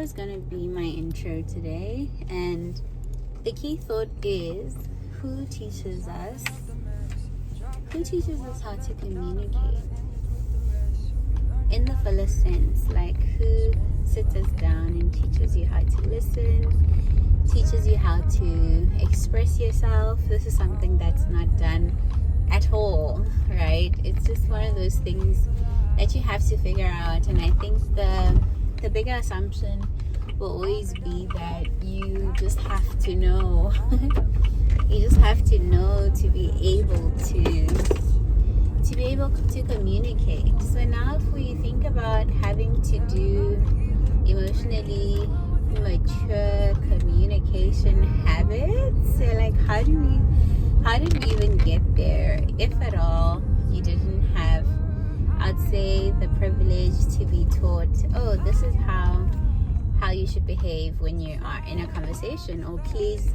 is going to be my intro today, and the key thought is who teaches us how to communicate in the fullest sense. Like, who sits us down and teaches you how to listen, teaches you how to express yourself. This is something that's not done at all, right? It's just one of those things that you have to figure out. And I think the bigger assumption will always be that you just have to know. You just have to know to be able to communicate. So now if we think about having to do emotionally mature communication habits, so like how did we even get there, if at all you didn't have, I'd say, the privilege to be taught, oh, this is how you should behave when you are in a conversation, or please,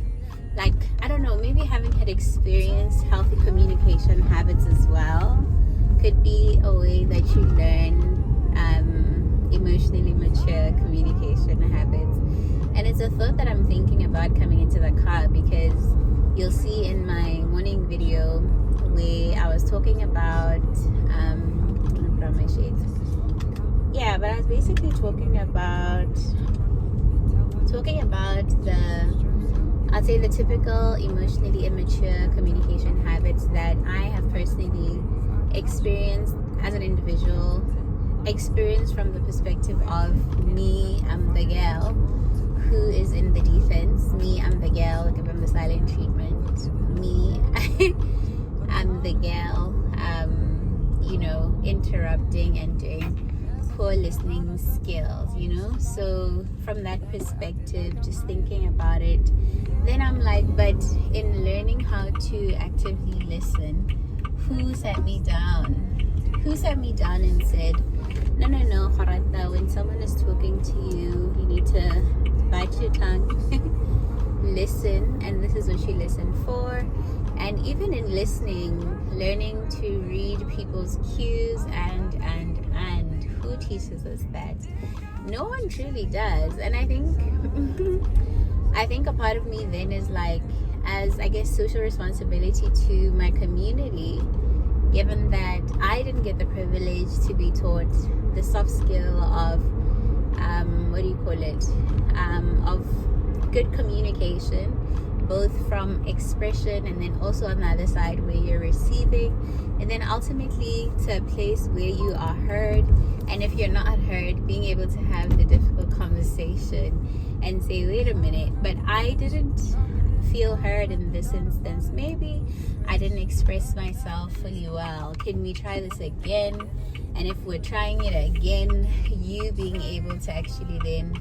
like, I don't know, maybe having had experienced healthy communication habits as well could be a way that you learn emotionally mature communication habits. And it's a thought that I'm thinking about coming into the car, because you'll see in my morning video where I was talking about my shades. Yeah, but I was basically talking about I'd say the typical emotionally immature communication habits that I have personally experienced as an individual, experienced from the perspective of me, I'm the girl who is in the defense. Me, I'm the girl given the silent treatment. Me, I'm the girl, interrupting and doing poor listening skills, So from that perspective, just thinking about it, then I'm like, but in learning how to actively listen, who sat me down and said, no, Gorata, when someone is talking to you, you need to bite your tongue, listen, and this is what you listen for. And even in listening, learning to read people's cues and who teaches us that? No one truly does. And I think a part of me then is like, as I guess social responsibility to my community, given that I didn't get the privilege to be taught the soft skill of of good communication, both from expression and then also on the other side where you're receiving, and then ultimately to a place where you are heard. And if you're not heard, being able to have the difficult conversation and say, wait a minute, but I didn't feel heard in this instance. Maybe I didn't express myself fully well. Can we try this again? And if we're trying it again, you being able to actually then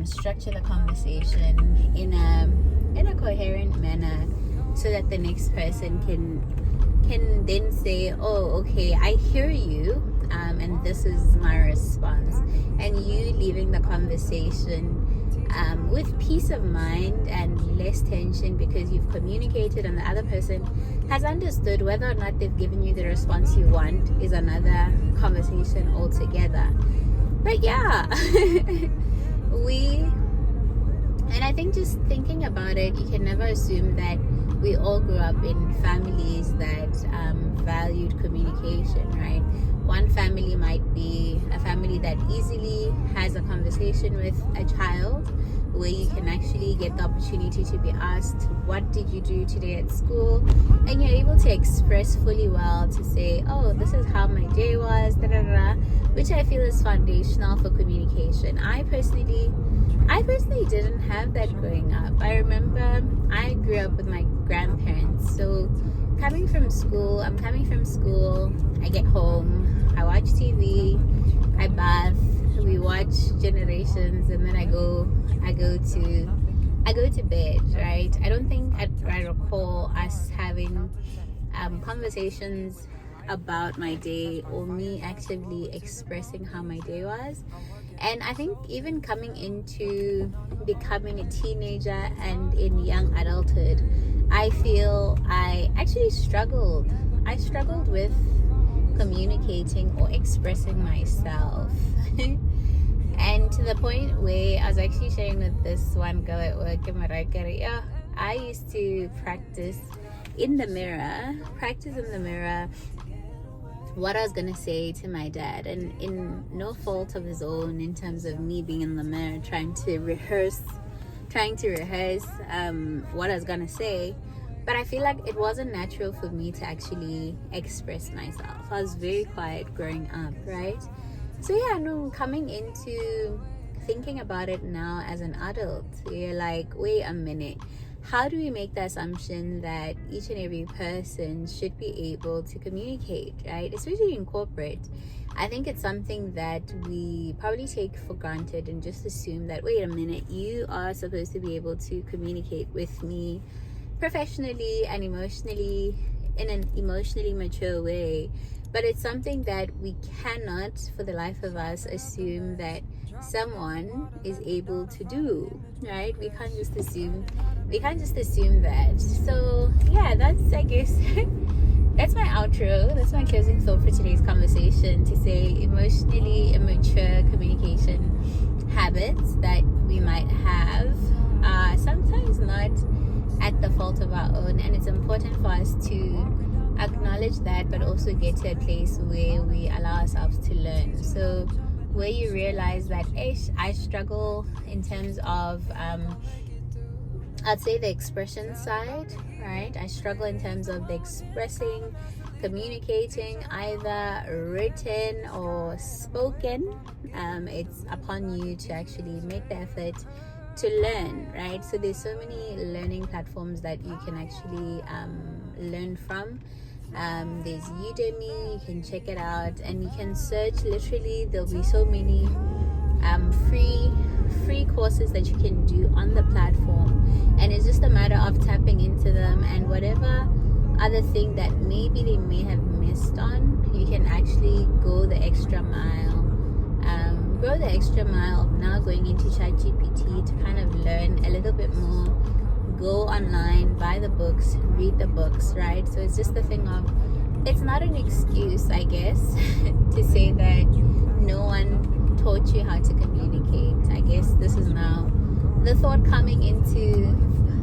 structure the conversation in a coherent manner, so that the next person can then say, oh, okay, I hear you, and this is my response, and you leaving the conversation with peace of mind and less tension, because you've communicated and the other person has understood. Whether or not they've given you the response you want is another conversation altogether. But yeah, and I think just thinking about it, you can never assume that we all grew up in families that valued communication, right? One family might be a family that easily has a conversation with a child, where you can actually get the opportunity to be asked, what did you do today at school? And you're able to express fully well to say, oh, this is how my day was, which I feel is foundational for communication. I personally didn't have that growing up. I remember I grew up with my grandparents. So I'm coming from school, I get home, I watch TV, I bath, we watch Generations, and then I go to bed, right? I don't think I recall us having conversations about my day, or me actively expressing how my day was. And I think even coming into becoming a teenager and in young adulthood, I feel I actually struggled. I struggled with communicating or expressing myself. And to the point where I was actually sharing with this one girl at work, yeah, I used to practice in the mirror what I was gonna say to my dad, and in no fault of his own, in terms of me being in the mirror trying to rehearse what I was gonna say. But I feel like it wasn't natural for me to actually express myself. I was very quiet growing up, right? So yeah, no, coming into thinking about it now as an adult, you're like, wait a minute, how do we make the assumption that each and every person should be able to communicate, right? Especially in corporate. I think it's something that we probably take for granted and just assume that, wait a minute, you are supposed to be able to communicate with me professionally and emotionally, in an emotionally mature way. But it's something that we cannot for the life of us assume that someone is able to do, right? We can't just assume that. So yeah, that's, I guess, that's my outro. That's my closing thought for today's conversation, to say emotionally immature communication habits that we might have are sometimes not at the fault of our own, and it's important for us to acknowledge that, but also get to a place where we allow ourselves to learn. So where you realize that I struggle in terms of I'd say the expression side, right? I struggle in terms of the expressing, communicating, either written or spoken. It's upon you to actually make the effort to learn, right? So there's so many learning platforms that you can actually learn from. There's Udemy, you can check it out, and you can search. Literally, there'll be so many free courses that you can do on the platform, and it's just a matter of tapping into them, and whatever other thing that maybe they may have missed on, you can actually go the extra mile of now going into ChatGPT to kind of learn a little bit more. Go online, buy the books, read the books, right? So it's just the thing of, it's not an excuse, I guess, to say that no one taught you how to communicate. I guess this is now the thought coming into,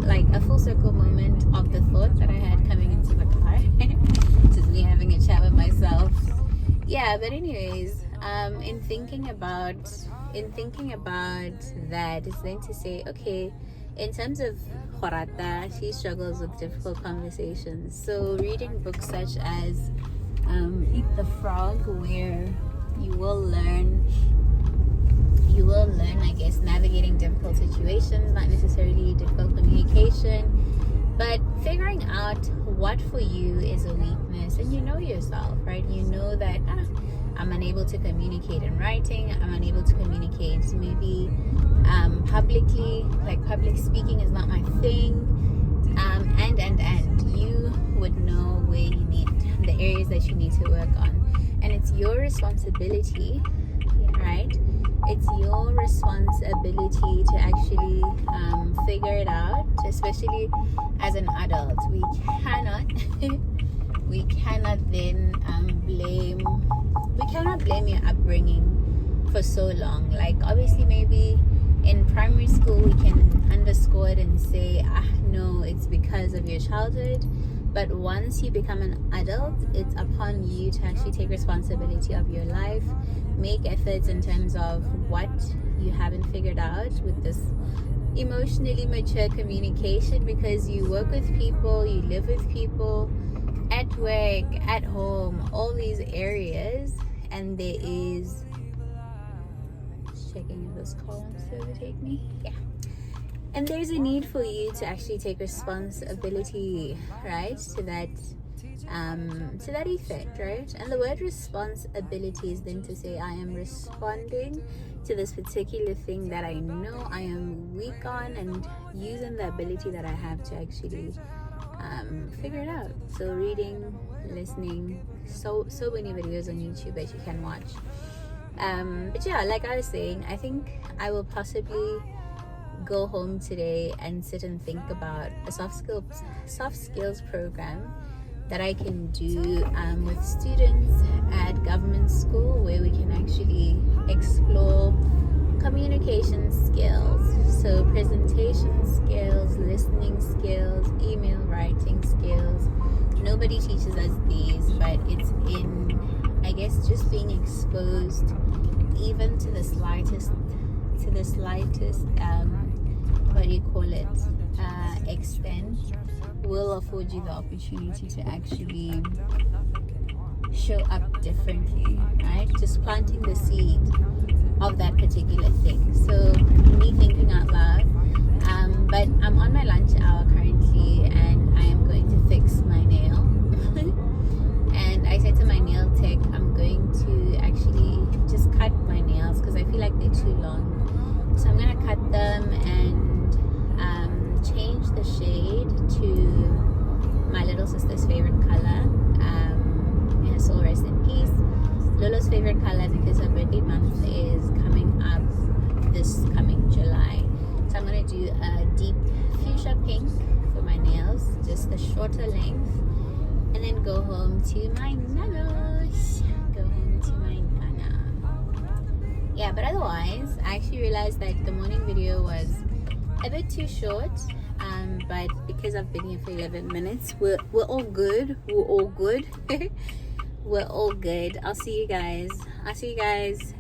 like, a full circle moment of the thought that I had coming into the car. Just me having a chat with myself. Yeah, but anyways, in thinking about that, is then to say, okay, in terms of Gorata, she struggles with difficult conversations. So reading books such as Eat the Frog, where you will learn, I guess, navigating difficult situations, not necessarily difficult communication, but figuring out what for you is a weakness. And you know yourself, right? You know that I'm unable to communicate in writing, I'm unable to communicate maybe publicly, like public speaking is not my thing, and you would know where you need, the areas that you need to work on, and it's your responsibility, right? It's your responsibility to actually figure it out, especially as an adult. We cannot then blame your upbringing for so long. Like, obviously, maybe in primary school we can underscore it and say, no, it's because of your childhood. But once you become an adult, it's upon you to actually take responsibility of your life, make efforts in terms of what you haven't figured out with this emotionally mature communication, because you work with people, you live with people, at work, at home, all these areas, and there is, just checking if this call wants to overtake me. Yeah. And there's a need for you to actually take responsibility, right, to that effect, right? And the word responsibility is then to say, I am responding to this particular thing that I know I am weak on, and using the ability that I have to actually figure it out. So reading, listening, so many videos on YouTube that you can watch. But yeah, like I was saying, I think I will possibly go home today and sit and think about a soft skills program that I can do with students at government school, where we can actually explore communication skills, so presentation skills, listening skills, email writing skills. Nobody teaches us these, but it's in, I guess, just being exposed even to the slightest what do you call it, extent, will afford you the opportunity to actually show up differently, right? Just planting the seed of that particular thing. So me thinking out loud, but I'm on my lunch hour currently, and I am going to fix my nail. And I said to my nail tech, I'm going to actually just cut my nails because I feel like they're too long. So I'm gonna cut them and change the shade to my little sister's favorite color. May her soul rest in peace. Lolo's favorite color, because her birthday month is coming up this coming July. So I'm gonna do a deep fuchsia pink for my nails, just a shorter length, and then go home to my nanos. Yeah, but otherwise, I actually realized that the morning video was a bit too short. But because I've been here for 11 minutes, we're all good. We're all good. We're all good. I'll see you guys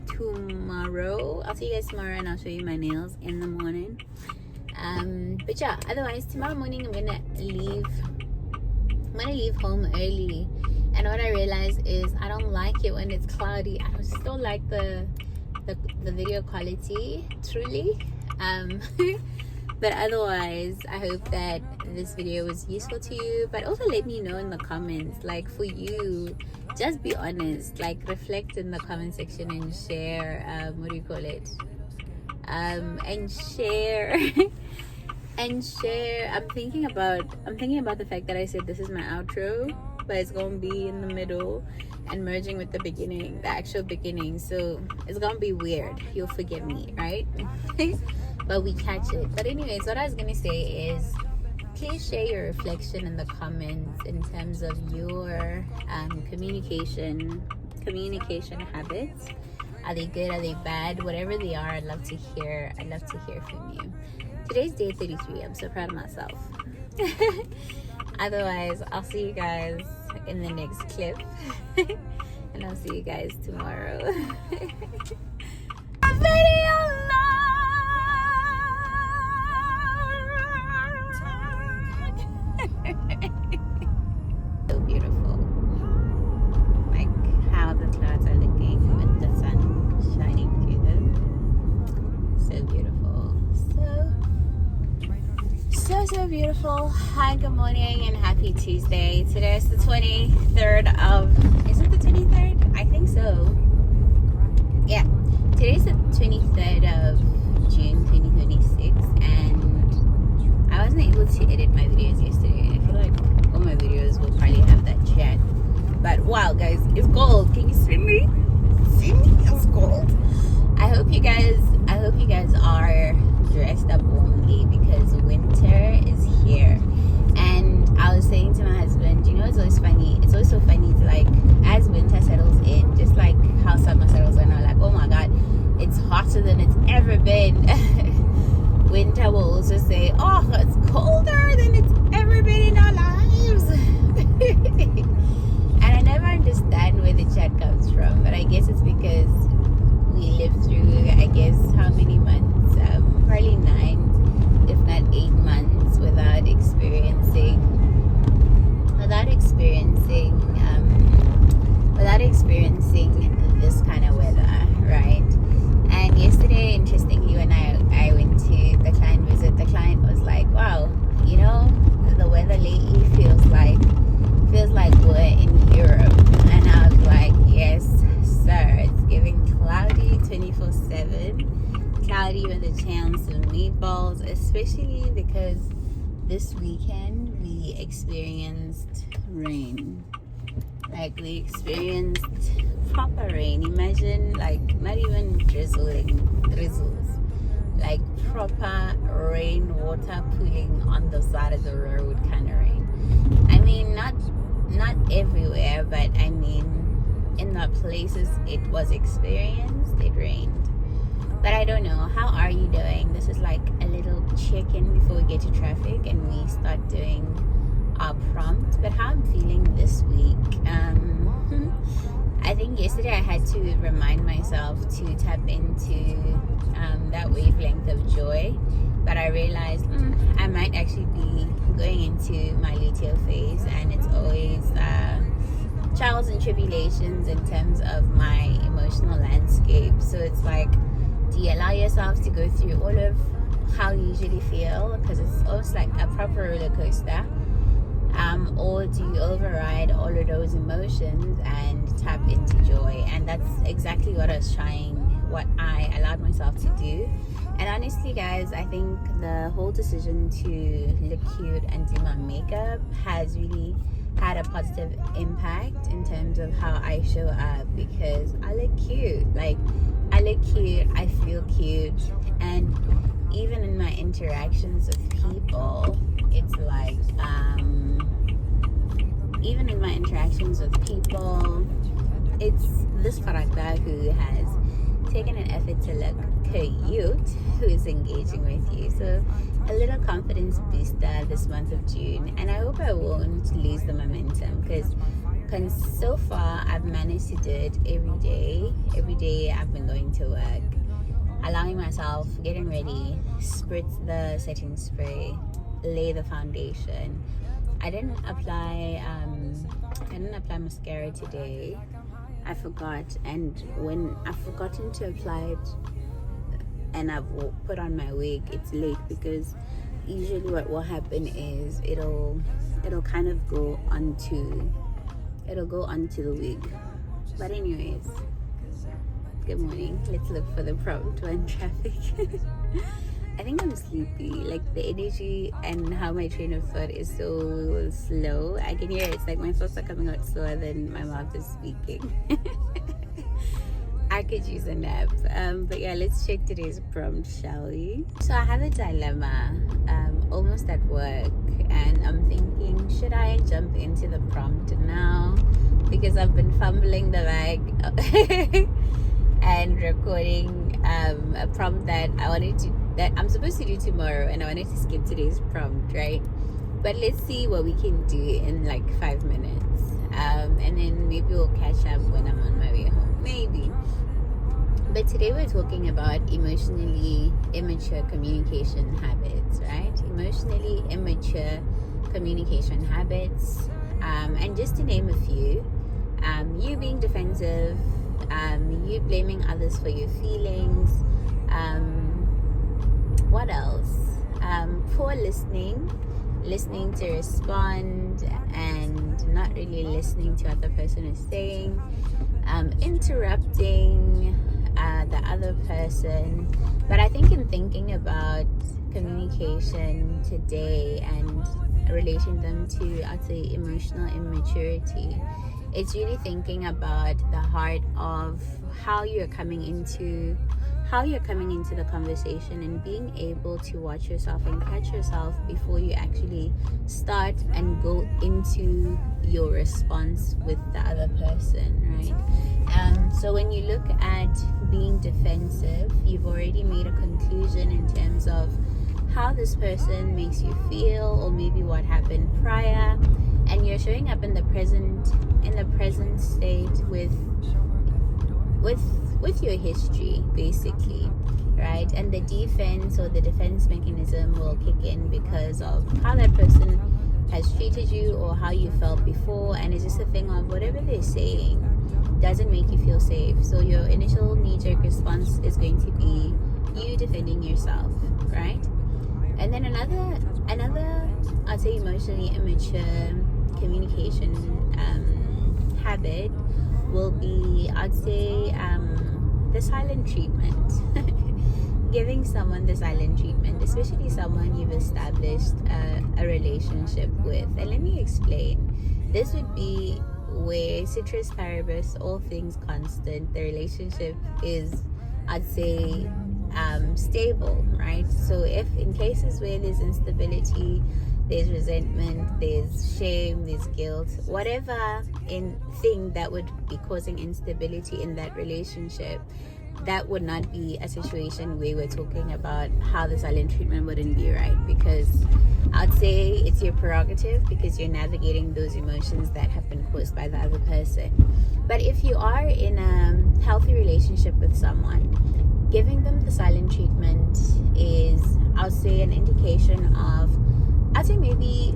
tomorrow. And I'll show you my nails in the morning. But yeah, otherwise tomorrow morning I'm gonna leave home early. And what I realized is I don't like it when it's cloudy. I just don't like the video quality, truly. But otherwise, I hope that this video was useful to you. But also let me know in the comments, like, for you, just be honest, like, reflect in the comment section and share, and share and share. I'm thinking about the fact that I said this is my outro, but it's gonna be in the middle and merging with the beginning, the actual beginning. So it's gonna be weird. You'll forgive me, right? But we catch it. But anyways, what I was gonna say is, please share your reflection in the comments in terms of your communication habits. Are they good? Are they bad? Whatever they are, I'd love to hear from you. Today's day 33. I'm so proud of myself. Otherwise, I'll see you guys in the next clip. And I'll see you guys tomorrow. So beautiful. Like how the clouds are looking with the sun shining through them. So beautiful. So beautiful. Hi, good morning and happy Tuesday. Today is the 23rd of, is it the 23rd? I think so. Yeah. Today's the 23rd of June 2026, and I wasn't able to edit my videos yesterday. I feel like all my videos will probably have that chat. But wow, guys, it's gold. Can you see me? See me? It's gold. I hope you guys are dressed up warmly because winter is here. And I was saying to my husband, you know, it's always funny. It's always so funny to, like, as winter settles in, just like how summer settles in, I'm like, oh my god, it's hotter than it's ever been. Winter will also say, oh, it's colder than it's ever been in our lives. And I never understand where the chat comes from, but I guess it's because we lived through, I guess, how many months? Probably 9, if not 8 months without experiencing this kind of weather, right? And yesterday, interestingly, when I went to the client visit, the client was like, wow, you know, the weather lately feels like we're in Europe. And I was like, yes sir, it's giving cloudy 24/7, cloudy with a chance of meatballs, especially because this weekend we experienced rain. Like, we experienced proper rain. Imagine, like, not even drizzles, like proper rain, water pooling on the side of the road kind of rain. I mean, not everywhere, but I mean, in the places it was experienced, it rained. But I don't know. How are you doing? This is like a little check-in before we get to traffic and we start doing our prompt. But how I'm feeling this week. I think yesterday I had to remind myself to tap into that wavelength of joy. But I realized I might actually be going into my luteal phase, and it's always trials and tribulations in terms of my emotional landscape. So it's like, do you allow yourself to go through all of how you usually feel, because it's almost like a proper roller coaster, or do you override all of those emotions and tap into joy? And that's exactly what I allowed myself to do. And honestly, guys, I think the whole decision to look cute and do my makeup has really had a positive impact in terms of how I show up, because I look cute. Like, I look cute, I feel cute, and even in my interactions with people, it's like, it's this character who has taken an effort to look cute, who is engaging with you. So a little confidence booster this month of June, and I hope I won't lose the momentum, because so far I've managed to do it every day I've been going to work, allowing myself, getting ready, spritz the setting spray, lay the foundation. I didn't apply mascara today. I forgot, and when I've forgotten to apply it and I've put on my wig, it's late, because usually what will happen is it'll kind of go onto the wig. But anyways, good morning. Let's look for the prompt when traffic. I think I'm sleepy. Like, the energy and how my train of thought is so slow. I can hear it. It's like my thoughts are coming out slower than my mouth is speaking. I could use a nap. But yeah, let's check today's prompt, shall we? So I have a dilemma, almost at work, and I'm thinking, should I jump into the prompt now? Because I've been fumbling the bag and recording a prompt that I'm supposed to do tomorrow, and I wanted to skip today's prompt, right? But let's see what we can do in like 5 minutes, and then maybe we'll catch up when I'm on my way home, maybe. But today we're talking about emotionally immature communication habits, right? Emotionally immature communication habits, and just to name a few, you being defensive, you blaming others for your feelings, what else? Poor listening to respond and not really listening to what the person is saying, interrupting the other person. But I think in thinking about communication today and relating them to, I'd say, emotional immaturity, it's really thinking about the heart of how you're coming into the conversation, and being able to watch yourself and catch yourself before you actually start and go into your response with the other person, right? So when you look at being defensive, you've already made a conclusion in terms of how this person makes you feel, or maybe what happened prior, and you're showing up in the present state with your history, basically, right? And the defense mechanism will kick in because of how that person has treated you or how you felt before, and it's just a thing of whatever they're saying doesn't make you feel safe. So your initial knee-jerk response is going to be you defending yourself, right? And then another I'd say emotionally immature communication habit will be, I'd say, the silent treatment. Giving someone the silent treatment, especially someone you've established a relationship with. And let me explain. This would be where, ceteris paribus, all things constant, the relationship is, I'd say, stable, right? So if in cases where there's instability, there's resentment, there's shame, there's guilt, whatever thing that would be causing instability in that relationship, that would not be a situation where we're talking about how the silent treatment wouldn't be right, because I'd say it's your prerogative because you're navigating those emotions that have been caused by the other person. But if you are in a healthy relationship with someone, giving them the silent treatment is, I'll say, an indication of, I'd say maybe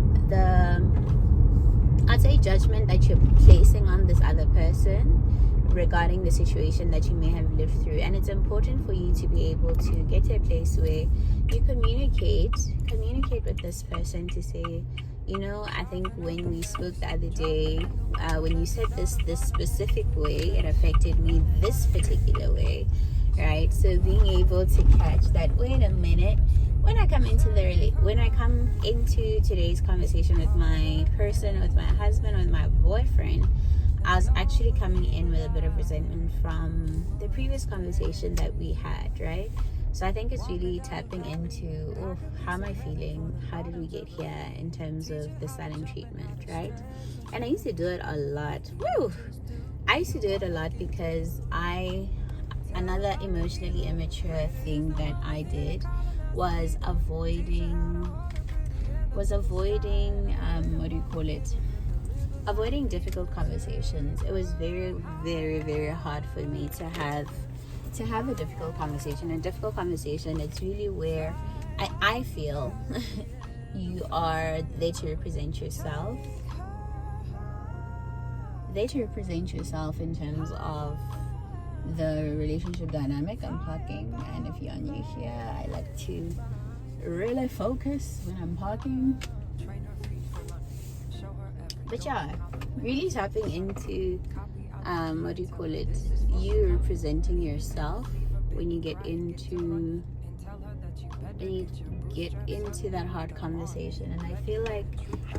judgment that you're placing on this other person regarding the situation that you may have lived through. And it's important for you to be able to get to a place where you communicate with this person to say, you know, I think when we spoke the other day, when you said this specific way, it affected me this particular way, right? So being able to catch that, wait a minute, when I come into today's conversation with my person, with my husband, with my boyfriend, I was actually coming in with a bit of resentment from the previous conversation that we had, right? So I think it's really tapping into, how am I feeling? How did we get here in terms of the silent treatment, right? And I used to do it a lot. I used to do it a lot because another emotionally immature thing that I did was avoiding avoiding difficult conversations. It was very, very, very hard for me to have a difficult conversation. A difficult conversation, it's really where I feel you are there to represent yourself. There to represent yourself in terms of the relationship dynamic. I'm talking, and if you're new here, I like to really focus when I'm talking. But yeah, really tapping into you representing yourself when you get into that hard conversation. And I feel like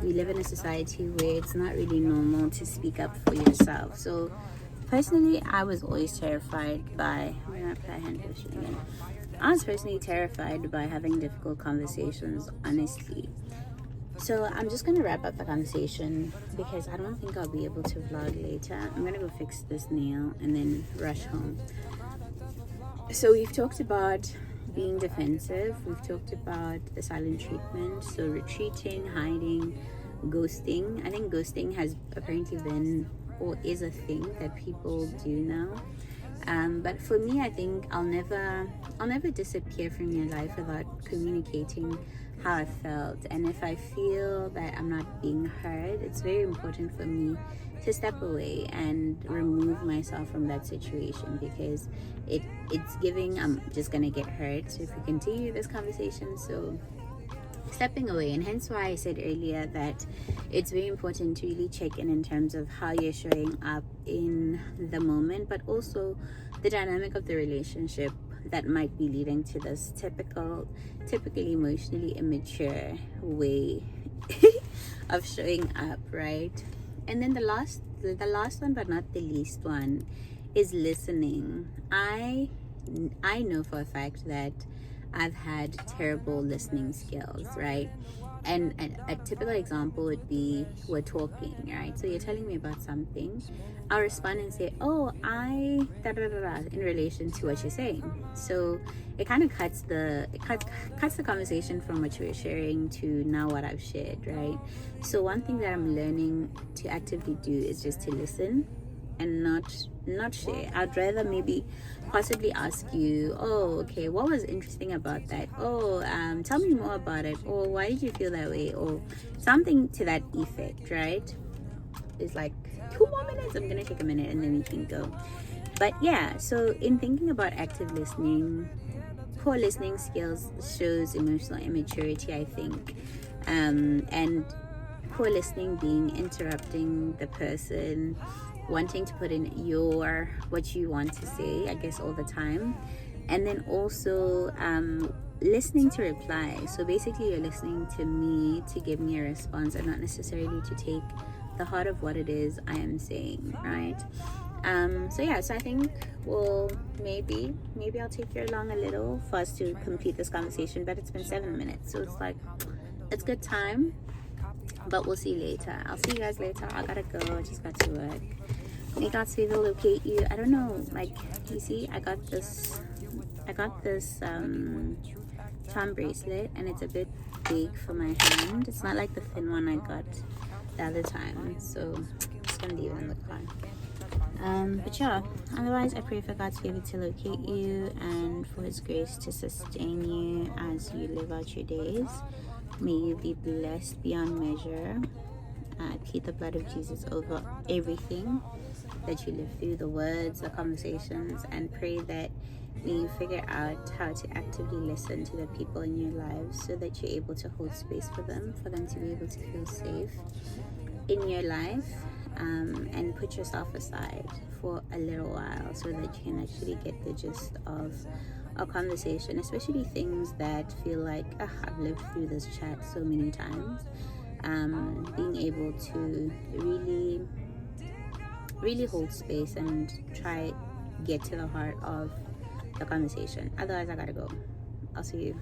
we live in a society where it's not really normal to speak up for yourself. So personally, I was always terrified by having difficult conversations, honestly. So I'm just going to wrap up the conversation because I don't think I'll be able to vlog later. I'm going to go fix this nail and then rush home. So we've talked about being defensive. We've talked about the silent treatment. So retreating, hiding, ghosting. I think ghosting has apparently been or is a thing that people do now. But for me, I think I'll never disappear from your life without communicating how I felt. And if I feel that I'm not being heard, it's very important for me to step away and remove myself from that situation, because it's giving I'm just gonna get hurt so if we continue this conversation. So stepping away, and hence why I said earlier that it's very important to really check in terms of how you're showing up in the moment, but also the dynamic of the relationship that might be leading to this typically emotionally immature way of showing up, right? And then the last one, but not the least one, is listening. I know for a fact that I've had terrible listening skills, right? And a typical example would be we're talking, right? So you're telling me about something. I'll respond and say, oh, in relation to what you're saying. So it kind of cuts the conversation from what you were sharing to now what I've shared, right? So one thing that I'm learning to actively do is just to listen and not share. I'd rather maybe possibly ask you, oh, okay, what was interesting about that? Oh, tell me more about it. Or why did you feel that way? Or something to that effect, right? It's like 2 more minutes. I'm gonna take a minute and then we can go. But yeah, so in thinking about active listening, poor listening skills shows emotional immaturity, I think. And poor listening being interrupting the person, wanting to put in what you want to say, I guess, all the time. And then also listening to reply. So basically you're listening to me to give me a response and not necessarily to take the heart of what it is I am saying, right? So I think maybe I'll take you along a little for us to complete this conversation, but it's been 7 minutes, so it's like it's good time. But we'll see you later. I'll see you guys later. I gotta go. I just got to work. May God's favor locate you. I don't know, like, you see, I got this charm bracelet, and it's a bit big for my hand. It's not like the thin one I got the other time, so I'm just gonna leave it in the car. But yeah, otherwise I pray for God's favor to locate you and for his grace to sustain you as you live out your days. May you be blessed beyond measure. I plead the blood of Jesus over everything that you live through, the words, the conversations, and pray that may you figure out how to actively listen to the people in your lives so that you're able to hold space for them to be able to feel safe in your life, and put yourself aside for a little while so that you can actually get the gist of a conversation, especially things that feel like, I've lived through this chat so many times. Being able to really hold space and try get to the heart of the conversation. Otherwise, I gotta go. I'll see you